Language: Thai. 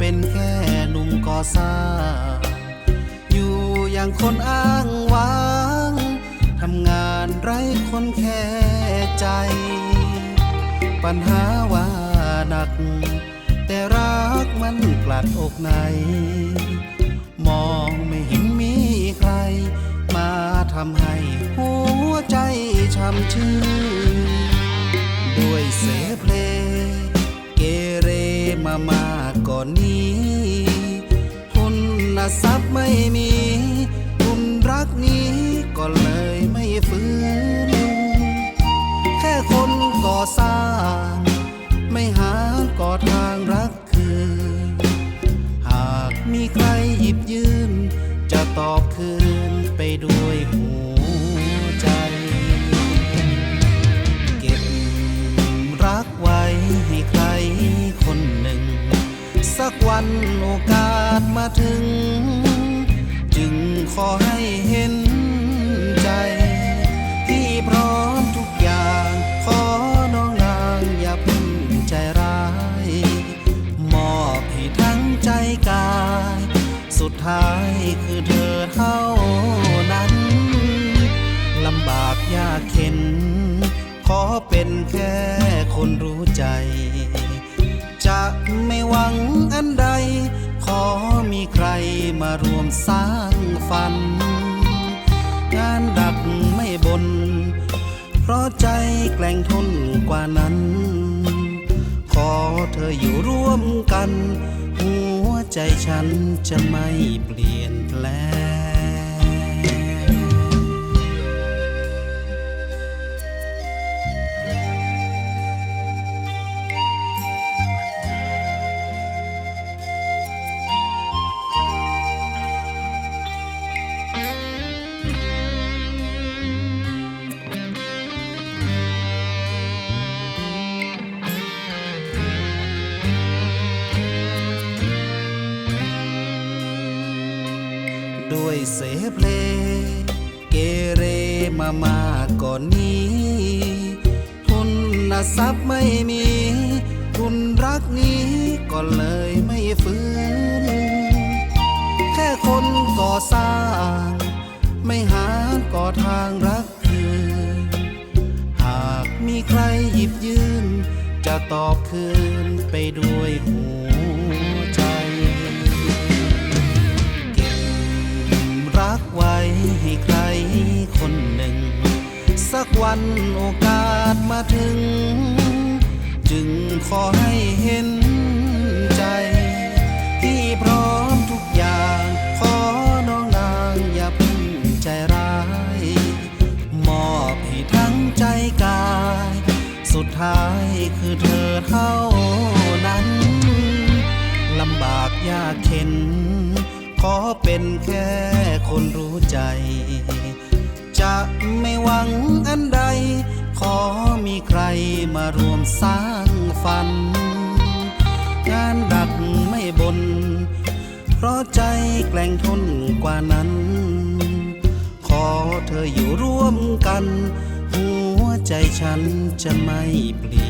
เป็นแค่หนุ่มก่อสร้างอยู่อย่างคนอ้างว้างทำงานไร้คนแค่ใจปัญหาว่าหนักแต่รักมันกลัดอกในมองไม่เห็นมีใครมาทำให้หัวใจช้ำชื่นด้วยเสเพลเกเรมาก่อนนี้ทุนทรัพย์ไม่มีทุนรักนี้ก็เลยไม่ฟื้นแค่คนก่อสร้างไม่หาก่อทางรักคืนหากมีใครหยิบยื่นจะตอบคืนไปด้วยหัวใจเก็บรักไว้ให้ใครคนหนึ่งสักวันโอกาสมาถึงจึงขอให้เห็นใจที่พร้อมทุกอย่างขอน้องนางอย่าเพิ่งใจร้ายมอบให้ทั้งใจกายสุดท้ายคือเธอเท่านั้นลำบากยากเข็นขอเป็นแค่คนรู้ใจจะไม่หวังอันใดขอมีใครมารวมสร้างฝันงานดักไม่บนเพราะใจแกร่งทนกว่านั้นขอเธออยู่ร่วมกันหัวใจฉันจะไม่เปลี่ยนแปลงด้วยเสเพลเกเรมาก่อนนี้ทุนทรัพย์ไม่มีทุนรักนี้ก็เลยไม่ฟื้นแค่คนก่อสร้างไม่หาก่อทางรักคืนหากมีใครหยิบยื่นจะตอบคืนไปด้วยหัวใจรักไว้ให้ใครคนหนึ่งสักวันโอกาสมาถึงจึงขอให้เห็นใจที่พร้อมทุกอย่างขอน้องนางอย่าเพิ่งใจร้ายมอบให้ทั้งใจกายสุดท้ายคือเธอเท่านั้นลำบากยากเข็นขอเป็นแค่คนรู้ใจจะไม่หวังอันใดขอมีใครมารวมสร้างฝันงานดักไม่บนเพราะใจแกร่งทนกว่านั้นขอเธออยู่ร่วมกันหัวใจฉันจะไม่เปลี่ยน